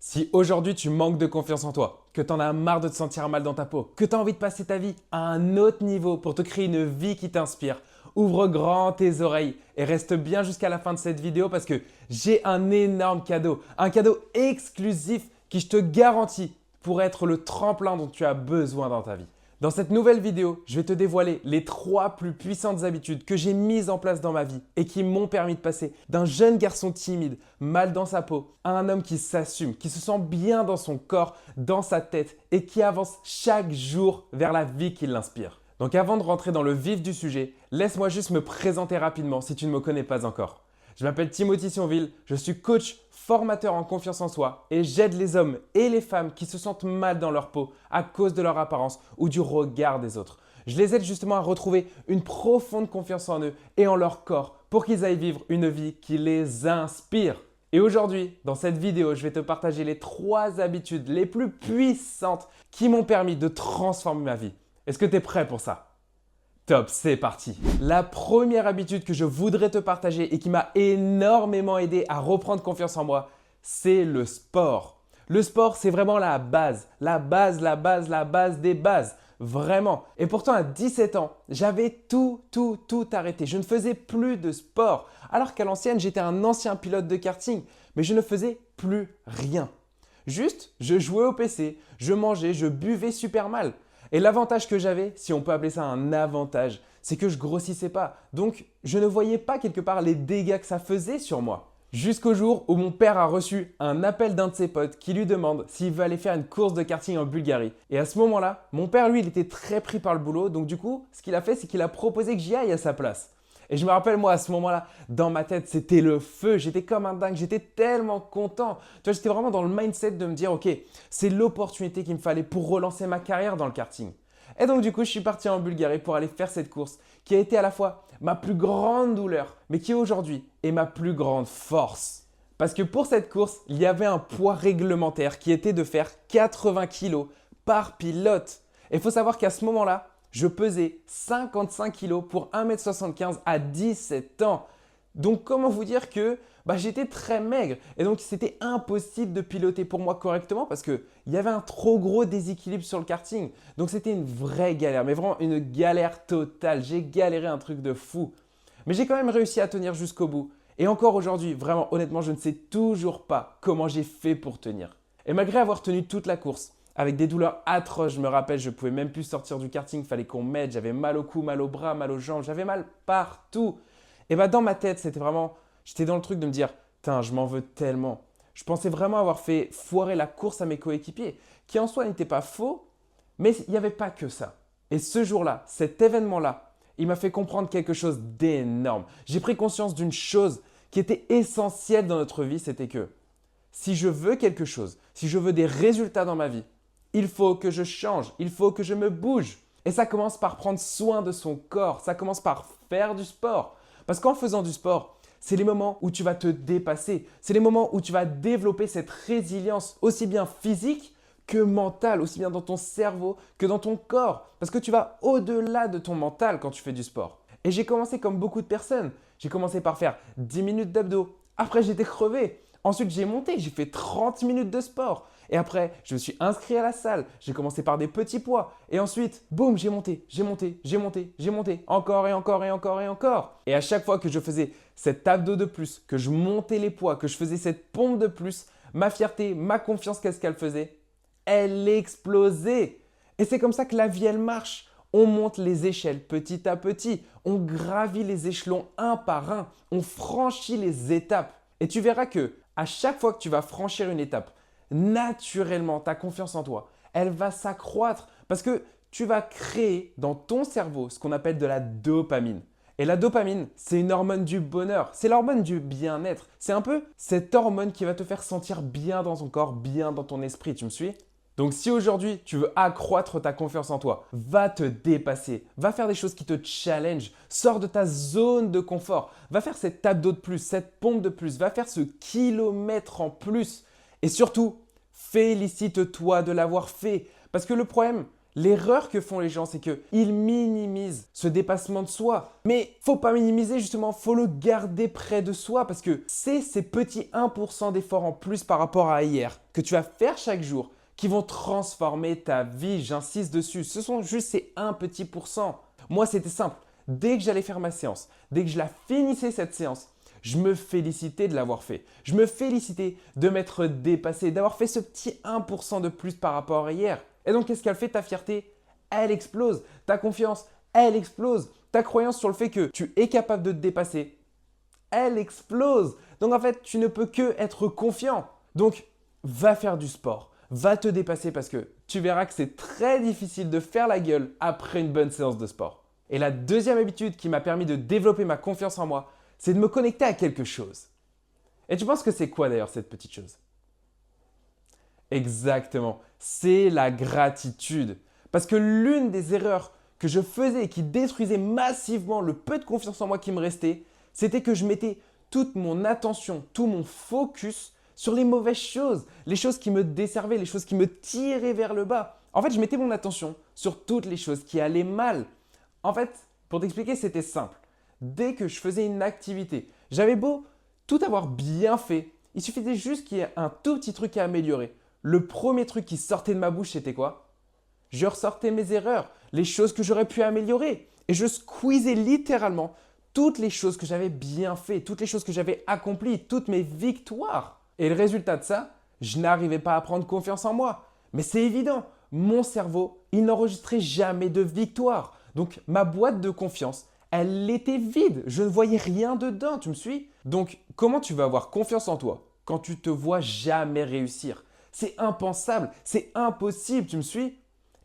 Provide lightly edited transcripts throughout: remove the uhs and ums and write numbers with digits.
Si aujourd'hui tu manques de confiance en toi, que tu en as marre de te sentir mal dans ta peau, que tu as envie de passer ta vie à un autre niveau pour te créer une vie qui t'inspire, ouvre grand tes oreilles et reste bien jusqu'à la fin de cette vidéo parce que j'ai un énorme cadeau, un cadeau exclusif qui je te garantis pourrait être le tremplin dont tu as besoin dans ta vie. Dans cette nouvelle vidéo, je vais te dévoiler les 3 plus puissantes habitudes que j'ai mises en place dans ma vie et qui m'ont permis de passer d'un jeune garçon timide, mal dans sa peau, à un homme qui s'assume, qui se sent bien dans son corps, dans sa tête et qui avance chaque jour vers la vie qui l'inspire. Donc avant de rentrer dans le vif du sujet, laisse-moi juste me présenter rapidement si tu ne me connais pas encore. Je m'appelle Timothy Sionville, je suis coach, formateur en confiance en soi et j'aide les hommes et les femmes qui se sentent mal dans leur peau à cause de leur apparence ou du regard des autres. Je les aide justement à retrouver une profonde confiance en eux et en leur corps pour qu'ils aillent vivre une vie qui les inspire. Et aujourd'hui, dans cette vidéo, je vais te partager les 3 habitudes les plus puissantes qui m'ont permis de transformer ma vie. Est-ce que tu es prêt pour ça ? Top, c'est parti. La première habitude que je voudrais te partager et qui m'a énormément aidé à reprendre confiance en moi, c'est le sport. Le sport, c'est vraiment la base des bases. Vraiment. Et pourtant, à 17 ans, j'avais tout arrêté. Je ne faisais plus de sport. Alors qu'à l'ancienne, j'étais un ancien pilote de karting, mais je ne faisais plus rien. Juste, je jouais au PC, je mangeais, je buvais super mal. Et l'avantage que j'avais, si on peut appeler ça un avantage, c'est que je grossissais pas. Donc, je ne voyais pas quelque part les dégâts que ça faisait sur moi. Jusqu'au jour où mon père a reçu un appel d'un de ses potes qui lui demande s'il veut aller faire une course de karting en Bulgarie. Et à ce moment-là, mon père, lui, il était très pris par le boulot. Donc du coup, ce qu'il a fait, c'est qu'il a proposé que j'y aille à sa place. Et je me rappelle, moi, à ce moment-là, dans ma tête, c'était le feu. J'étais comme un dingue. J'étais tellement content. Tu vois, j'étais vraiment dans le mindset de me dire, OK, c'est l'opportunité qu'il me fallait pour relancer ma carrière dans le karting. Et donc, du coup, je suis parti en Bulgarie pour aller faire cette course qui a été à la fois ma plus grande douleur, mais qui aujourd'hui est ma plus grande force. Parce que pour cette course, il y avait un poids réglementaire qui était de faire 80 kg par pilote. Et il faut savoir qu'à ce moment-là, je pesais 55 kg pour 1m75 à 17 ans. Donc comment vous dire que j'étais très maigre et donc c'était impossible de piloter pour moi correctement parce qu'il y avait un trop gros déséquilibre sur le karting. Donc c'était une vraie galère, mais vraiment une galère totale. J'ai galéré un truc de fou. Mais j'ai quand même réussi à tenir jusqu'au bout. Et encore aujourd'hui, vraiment honnêtement, je ne sais toujours pas comment j'ai fait pour tenir. Et malgré avoir tenu toute la course, avec des douleurs atroces, je me rappelle, je ne pouvais même plus sortir du karting, il fallait qu'on m'aide, j'avais mal au cou, mal au bras, mal aux jambes, j'avais mal partout. Et dans ma tête, c'était vraiment, j'étais dans le truc de me dire, putain, je m'en veux tellement. Je pensais vraiment avoir fait foirer la course à mes coéquipiers, qui en soi n'était pas faux, mais il n'y avait pas que ça. Et ce jour-là, cet événement-là, il m'a fait comprendre quelque chose d'énorme. J'ai pris conscience d'une chose qui était essentielle dans notre vie, c'était que si je veux quelque chose, si je veux des résultats dans ma vie, il faut que je change, il faut que je me bouge. Et ça commence par prendre soin de son corps, ça commence par faire du sport. Parce qu'en faisant du sport, c'est les moments où tu vas te dépasser, c'est les moments où tu vas développer cette résilience aussi bien physique que mentale, aussi bien dans ton cerveau que dans ton corps. Parce que tu vas au-delà de ton mental quand tu fais du sport. Et j'ai commencé comme beaucoup de personnes. J'ai commencé par faire 10 minutes d'abdos. Après, j'étais crevé. Ensuite, j'ai monté, j'ai fait 30 minutes de sport. Et après, je me suis inscrit à la salle. J'ai commencé par des petits poids. Et ensuite, boum, j'ai monté. Encore et encore et encore et encore. Et à chaque fois que je faisais cet abdos de plus, que je montais les poids, que je faisais cette pompe de plus, ma fierté, ma confiance, qu'est-ce qu'elle faisait ? Elle explosait. Et c'est comme ça que la vie, elle marche. On monte les échelles petit à petit. On gravit les échelons un par un. On franchit les étapes. Et tu verras que à chaque fois que tu vas franchir une étape, naturellement, ta confiance en toi, elle va s'accroître parce que tu vas créer dans ton cerveau ce qu'on appelle de la dopamine. Et la dopamine, c'est une hormone du bonheur, c'est l'hormone du bien-être. C'est un peu cette hormone qui va te faire sentir bien dans ton corps, bien dans ton esprit, tu me suis ? Donc si aujourd'hui tu veux accroître ta confiance en toi, va te dépasser, va faire des choses qui te challenge, sors de ta zone de confort, va faire cet abdos de plus, cette pompe de plus, va faire ce kilomètre en plus et surtout, félicite-toi de l'avoir fait. Parce que le problème, L'erreur que font les gens, c'est qu'ils minimisent ce dépassement de soi. Mais faut pas minimiser justement, faut le garder près de soi parce que c'est ces petits 1% d'efforts en plus par rapport à hier que tu vas faire chaque jour qui vont transformer ta vie, j'insiste dessus. Ce sont juste ces 1 petit pourcent. Moi, c'était simple. Dès que j'allais faire ma séance, dès que je la finissais cette séance, je me félicitais de l'avoir fait. Je me félicitais de m'être dépassé, d'avoir fait ce petit 1% de plus par rapport à hier. Et donc, qu'est-ce qu'elle fait? Ta fierté, elle explose. Ta confiance, elle explose. Ta croyance sur le fait que tu es capable de te dépasser, elle explose. Donc, en fait, tu ne peux que être confiant. Donc, va faire du sport. Va te dépasser parce que tu verras que c'est très difficile de faire la gueule après une bonne séance de sport. Et la deuxième habitude qui m'a permis de développer ma confiance en moi, c'est de me connecter à quelque chose. Et tu penses que c'est quoi d'ailleurs cette petite chose? Exactement, c'est la gratitude. Parce que l'une des erreurs que je faisais et qui détruisait massivement le peu de confiance en moi qui me restait, c'était que je mettais toute mon attention, tout mon focus sur les mauvaises choses, les choses qui me desservaient, les choses qui me tiraient vers le bas. En fait, je mettais mon attention sur toutes les choses qui allaient mal. En fait, pour t'expliquer, c'était simple. Dès que je faisais une activité, j'avais beau tout avoir bien fait, il suffisait juste qu'il y ait un tout petit truc à améliorer. Le premier truc qui sortait de ma bouche, c'était quoi? Je ressortais mes erreurs, les choses que j'aurais pu améliorer. Et je squeezais littéralement toutes les choses que j'avais bien fait, toutes les choses que j'avais accomplies, toutes mes victoires. Et le résultat de ça, je n'arrivais pas à prendre confiance en moi. Mais c'est évident, mon cerveau, il n'enregistrait jamais de victoire. Donc ma boîte de confiance, elle était vide. Je ne voyais rien dedans, tu me suis? Donc comment tu vas avoir confiance en toi quand tu te vois jamais réussir? C'est impensable, c'est impossible, tu me suis?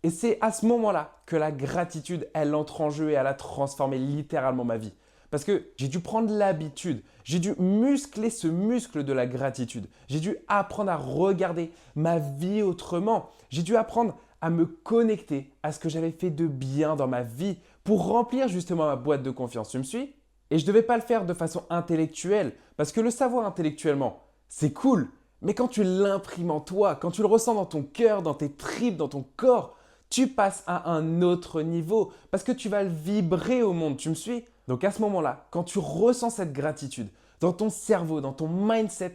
Et c'est à ce moment-là que la gratitude, elle entre en jeu et elle a transformé littéralement ma vie. Parce que j'ai dû prendre l'habitude, j'ai dû muscler ce muscle de la gratitude. J'ai dû apprendre à regarder ma vie autrement. J'ai dû apprendre à me connecter à ce que j'avais fait de bien dans ma vie pour remplir justement ma boîte de confiance. Tu me suis? Et je ne devais pas le faire de façon intellectuelle parce que le savoir intellectuellement, c'est cool. Mais quand tu l'imprimes en toi, quand tu le ressens dans ton cœur, dans tes tripes, dans ton corps, tu passes à un autre niveau parce que tu vas le vibrer au monde, tu me suis? Donc à ce moment-là, quand tu ressens cette gratitude dans ton cerveau, dans ton mindset,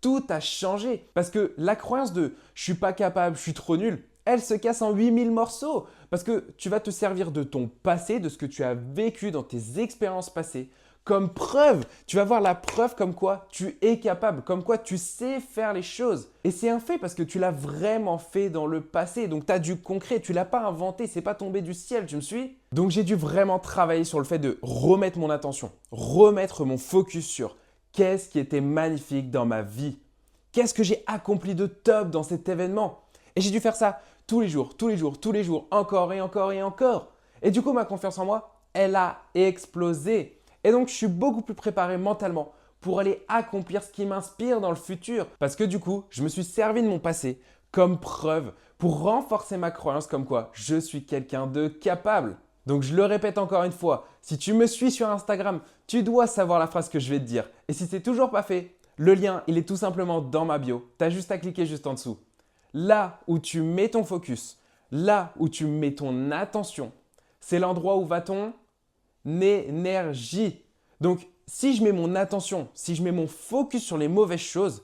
tout a changé parce que la croyance de je suis pas capable, je suis trop nul, elle se casse en 8000 morceaux parce que tu vas te servir de ton passé, de ce que tu as vécu dans tes expériences passées comme preuve. Tu vas voir la preuve comme quoi tu es capable, comme quoi tu sais faire les choses. Et c'est un fait parce que tu l'as vraiment fait dans le passé. Donc tu as du concret, tu ne l'as pas inventé, c'est pas tombé du ciel, tu me suis? Donc j'ai dû vraiment travailler sur le fait de remettre mon attention, remettre mon focus sur qu'est-ce qui était magnifique dans ma vie. Qu'est-ce que j'ai accompli de top dans cet événement? Et j'ai dû faire ça tous les jours, tous les jours, tous les jours, encore et encore et encore. Et du coup, ma confiance en moi, elle a explosé. Et donc, je suis beaucoup plus préparé mentalement pour aller accomplir ce qui m'inspire dans le futur. Parce que du coup, je me suis servi de mon passé comme preuve pour renforcer ma croyance comme quoi je suis quelqu'un de capable. Donc, je le répète encore une fois, si tu me suis sur Instagram, tu dois savoir la phrase que je vais te dire. Et si c'est toujours pas fait, le lien, il est tout simplement dans ma bio. Tu as juste à cliquer juste en dessous. Là où tu mets ton focus, là où tu mets ton attention, c'est l'endroit où va ton énergie. Donc, si je mets mon attention, si je mets mon focus sur les mauvaises choses,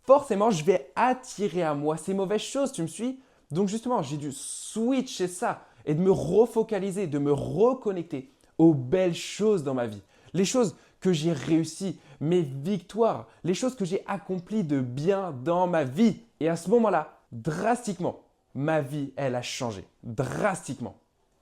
forcément, je vais attirer à moi ces mauvaises choses, tu me suis? Donc, justement, j'ai dû switcher ça et de me refocaliser, de me reconnecter aux belles choses dans ma vie. Les choses que j'ai réussies, mes victoires, les choses que j'ai accomplies de bien dans ma vie. Et à ce moment-là, drastiquement, ma vie, elle a changé. Drastiquement.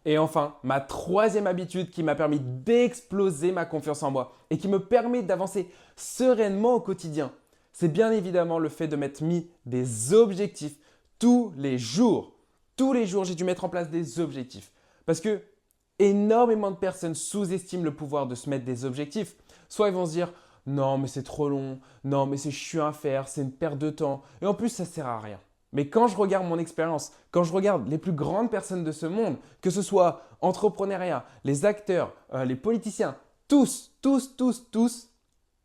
Et enfin, ma troisième habitude qui m'a permis d'exploser ma confiance en moi et qui me permet d'avancer sereinement au quotidien, c'est bien évidemment le fait de m'être mis des objectifs tous les jours. Tous les jours, j'ai dû mettre en place des objectifs. Parce que énormément de personnes sous-estiment le pouvoir de se mettre des objectifs. Soit ils vont se dire « Non, mais c'est trop long. Non, mais c'est chiant à faire. C'est une perte de temps. Et en plus, ça ne sert à rien. » Mais quand je regarde mon expérience, quand je regarde les plus grandes personnes de ce monde, que ce soit entrepreneuriat, les acteurs, les politiciens, tous,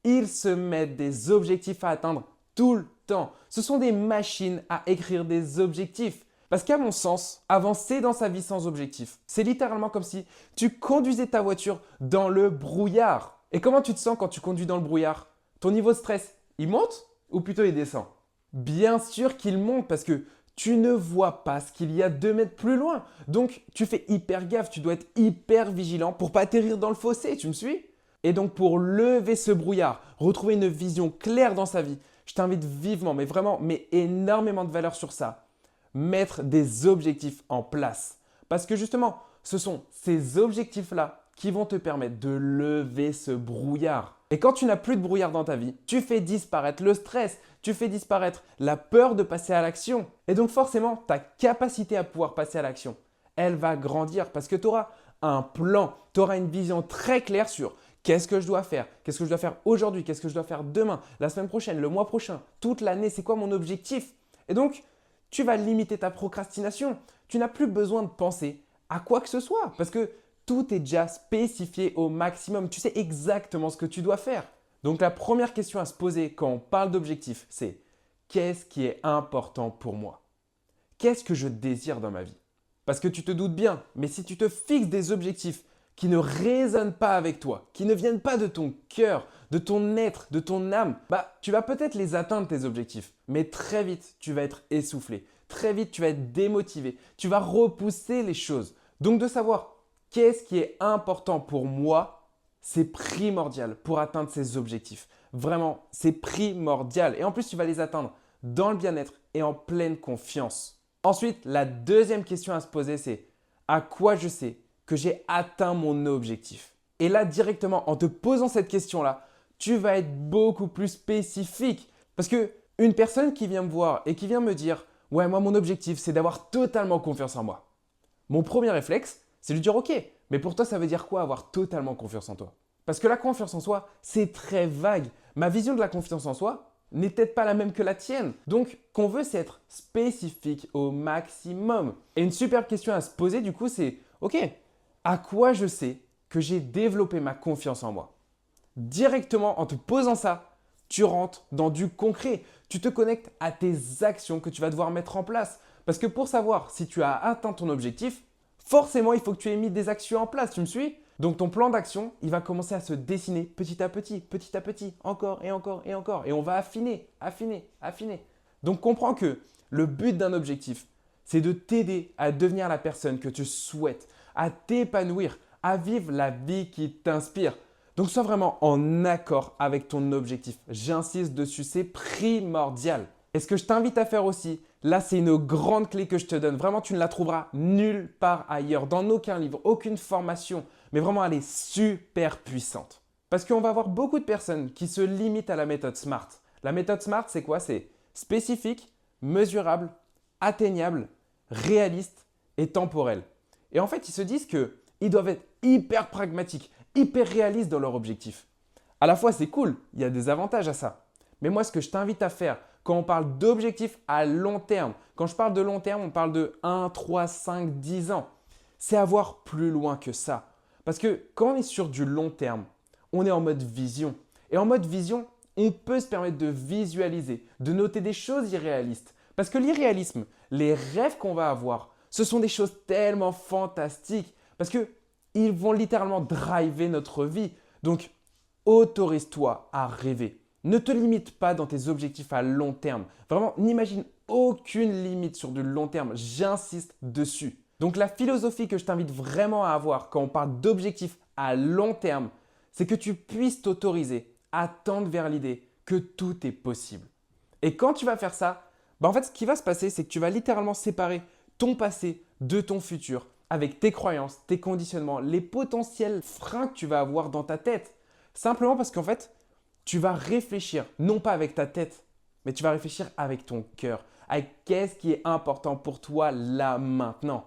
ils se mettent des objectifs à atteindre tout le temps. Ce sont des machines à écrire des objectifs. Parce qu'à mon sens, avancer dans sa vie sans objectif, c'est littéralement comme si tu conduisais ta voiture dans le brouillard. Et comment tu te sens quand tu conduis dans le brouillard? Ton niveau de stress, il monte ou plutôt il descend? Bien sûr qu'il monte parce que tu ne vois pas ce qu'il y a 2 mètres plus loin. Donc tu fais hyper gaffe, tu dois être hyper vigilant pour pas atterrir dans le fossé, tu me suis? Et donc pour lever ce brouillard, retrouver une vision claire dans sa vie, je t'invite vivement, mais vraiment, mais énormément de valeur sur ça. Mettre des objectifs en place. Parce que justement, ce sont ces objectifs-là qui vont te permettre de lever ce brouillard. Et quand tu n'as plus de brouillard dans ta vie, tu fais disparaître le stress, tu fais disparaître la peur de passer à l'action. Et donc forcément, ta capacité à pouvoir passer à l'action, elle va grandir parce que tu auras un plan, tu auras une vision très claire sur qu'est-ce que je dois faire, qu'est-ce que je dois faire aujourd'hui, qu'est-ce que je dois faire demain, la semaine prochaine, le mois prochain, toute l'année, c'est quoi mon objectif? Et donc, tu vas limiter ta procrastination. Tu n'as plus besoin de penser à quoi que ce soit parce que tout est déjà spécifié au maximum. Tu sais exactement ce que tu dois faire. Donc la première question à se poser quand on parle d'objectif, c'est qu'est-ce qui est important pour moi? Qu'est-ce que je désire dans ma vie? Parce que tu te doutes bien, mais si tu te fixes des objectifs qui ne résonnent pas avec toi, qui ne viennent pas de ton cœur, de ton être, de ton âme, tu vas peut-être les atteindre tes objectifs, mais très vite, tu vas être essoufflé. Très vite, tu vas être démotivé. Tu vas repousser les choses. Donc de savoir qu'est-ce qui est important pour moi, c'est primordial pour atteindre ces objectifs. Vraiment, c'est primordial. Et en plus, tu vas les atteindre dans le bien-être et en pleine confiance. Ensuite, la deuxième question à se poser, c'est à quoi je sais que j'ai atteint mon objectif? Et là, directement, en te posant cette question-là, tu vas être beaucoup plus spécifique. Parce que une personne qui vient me voir et qui vient me dire « Ouais, moi, mon objectif, c'est d'avoir totalement confiance en moi. » Mon premier réflexe, c'est de lui dire « Ok, mais pour toi, ça veut dire quoi avoir totalement confiance en toi ?» Parce que la confiance en soi, c'est très vague. Ma vision de la confiance en soi n'est peut-être pas la même que la tienne. Donc, qu'on veut, c'est être spécifique au maximum. Et une superbe question à se poser, du coup, c'est « Ok, à quoi je sais que j'ai développé ma confiance en moi ?» Directement, en te posant ça, tu rentres dans du concret. Tu te connectes à tes actions que tu vas devoir mettre en place. Parce que pour savoir si tu as atteint ton objectif, forcément, il faut que tu aies mis des actions en place. Tu me suis? Donc ton plan d'action, il va commencer à se dessiner petit à petit, encore et encore et encore. Et on va affiner, affiner, affiner. Donc comprends que le but d'un objectif, c'est de t'aider à devenir la personne que tu souhaites, à t'épanouir, à vivre la vie qui t'inspire. Donc sois vraiment en accord avec ton objectif. J'insiste dessus, c'est primordial. Et ce que je t'invite à faire aussi, là c'est une grande clé que je te donne. Vraiment, tu ne la trouveras nulle part ailleurs, dans aucun livre, aucune formation. Mais vraiment, elle est super puissante. Parce qu'on va avoir beaucoup de personnes qui se limitent à la méthode SMART. La méthode SMART, c'est quoi? C'est spécifique, mesurable, atteignable, réaliste et temporel. Et en fait, ils se disent qu'ils doivent être hyper pragmatiques, hyper réalistes dans leur objectif. À la fois, c'est cool, il y a des avantages à ça. Mais moi, ce que je t'invite à faire quand on parle d'objectifs à long terme, quand je parle de long terme, on parle de 1, 3, 5, 10 ans, c'est avoir plus loin que ça. Parce que quand on est sur du long terme, on est en mode vision. Et en mode vision, on peut se permettre de visualiser, de noter des choses irréalistes. Parce que l'irréalisme, les rêves qu'on va avoir, ce sont des choses tellement fantastiques. Parce qu'ils vont littéralement driver notre vie. Donc, autorise-toi à rêver. Ne te limite pas dans tes objectifs à long terme. Vraiment, n'imagine aucune limite sur du long terme. J'insiste dessus. Donc la philosophie que je t'invite vraiment à avoir quand on parle d'objectifs à long terme, c'est que tu puisses t'autoriser à tendre vers l'idée que tout est possible. Et quand tu vas faire ça, en fait, ce qui va se passer, c'est que tu vas littéralement séparer ton passé de ton futur avec tes croyances, tes conditionnements, les potentiels freins que tu vas avoir dans ta tête. Simplement parce qu'en fait, tu vas réfléchir, non pas avec ta tête, mais tu vas réfléchir avec ton cœur, avec qu'est-ce qui est important pour toi là maintenant.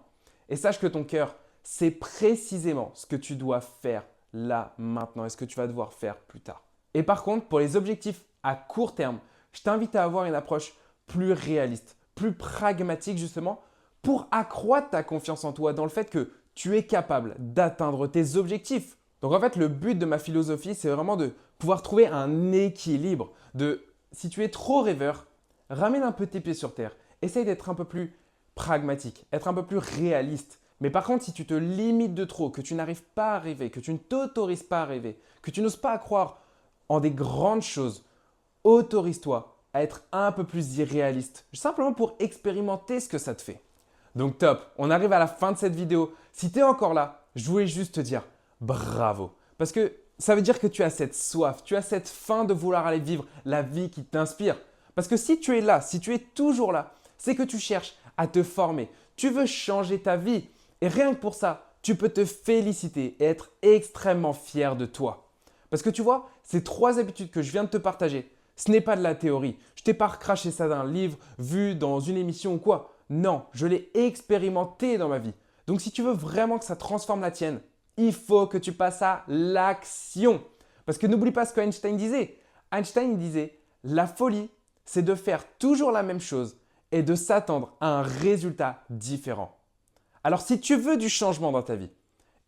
Et sache que ton cœur, c'est précisément ce que tu dois faire là maintenant et ce que tu vas devoir faire plus tard. Et par contre, pour les objectifs à court terme, je t'invite à avoir une approche plus réaliste, plus pragmatique justement, pour accroître ta confiance en toi dans le fait que tu es capable d'atteindre tes objectifs. Donc en fait, le but de ma philosophie, c'est vraiment de pouvoir trouver un équilibre. Si tu es trop rêveur, ramène un peu tes pieds sur terre. Essaye d'être un peu plus pragmatique, être un peu plus réaliste. Mais par contre, si tu te limites de trop, que tu n'arrives pas à rêver, que tu ne t'autorises pas à rêver, que tu n'oses pas croire en des grandes choses, autorise-toi à être un peu plus irréaliste, simplement pour expérimenter ce que ça te fait. Donc top, on arrive à la fin de cette vidéo. Si tu es encore là, je voulais juste te dire bravo. Parce que ça veut dire que tu as cette soif, tu as cette faim de vouloir aller vivre la vie qui t'inspire. Parce que si tu es là, si tu es toujours là, c'est que tu cherches à te former. Tu veux changer ta vie. Et rien que pour ça, tu peux te féliciter et être extrêmement fier de toi. Parce que tu vois, ces 3 habitudes que je viens de te partager, ce n'est pas de la théorie. Je t'ai pas recraché ça d'un livre, vu dans une émission ou quoi. Non, je l'ai expérimenté dans ma vie. Donc si tu veux vraiment que ça transforme la tienne, il faut que tu passes à l'action. Parce que n'oublie pas ce qu'Einstein disait. Einstein disait, la folie, c'est de faire toujours la même chose et de s'attendre à un résultat différent. Alors si tu veux du changement dans ta vie,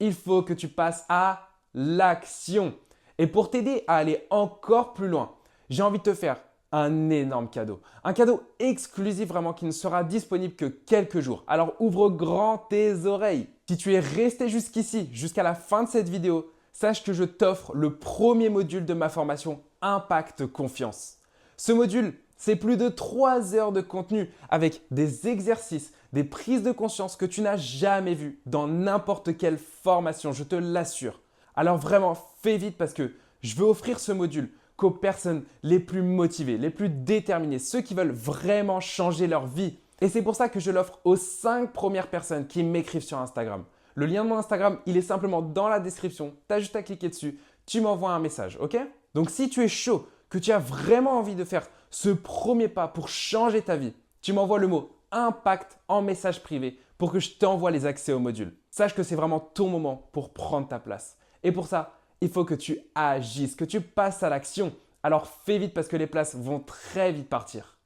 il faut que tu passes à l'action. Et pour t'aider à aller encore plus loin, j'ai envie de te faire un énorme cadeau. Un cadeau exclusif vraiment qui ne sera disponible que quelques jours. Alors ouvre grand tes oreilles. Si tu es resté jusqu'ici, jusqu'à la fin de cette vidéo, sache que je t'offre le premier module de ma formation Impact Confiance. Ce module, c'est plus de 3 heures de contenu avec des exercices, des prises de conscience que tu n'as jamais vues dans n'importe quelle formation, je te l'assure. Alors vraiment, fais vite parce que je veux offrir ce module qu'aux personnes les plus motivées, les plus déterminées, ceux qui veulent vraiment changer leur vie. Et c'est pour ça que je l'offre aux 5 premières personnes qui m'écrivent sur Instagram. Le lien de mon Instagram, il est simplement dans la description. Tu as juste à cliquer dessus, tu m'envoies un message, ok? Donc si tu es chaud, que tu as vraiment envie de faire ce premier pas pour changer ta vie, tu m'envoies le mot impact en message privé pour que je t'envoie les accès au module. Sache que c'est vraiment ton moment pour prendre ta place. Et pour ça, il faut que tu agisses, que tu passes à l'action. Alors fais vite parce que les places vont très vite partir.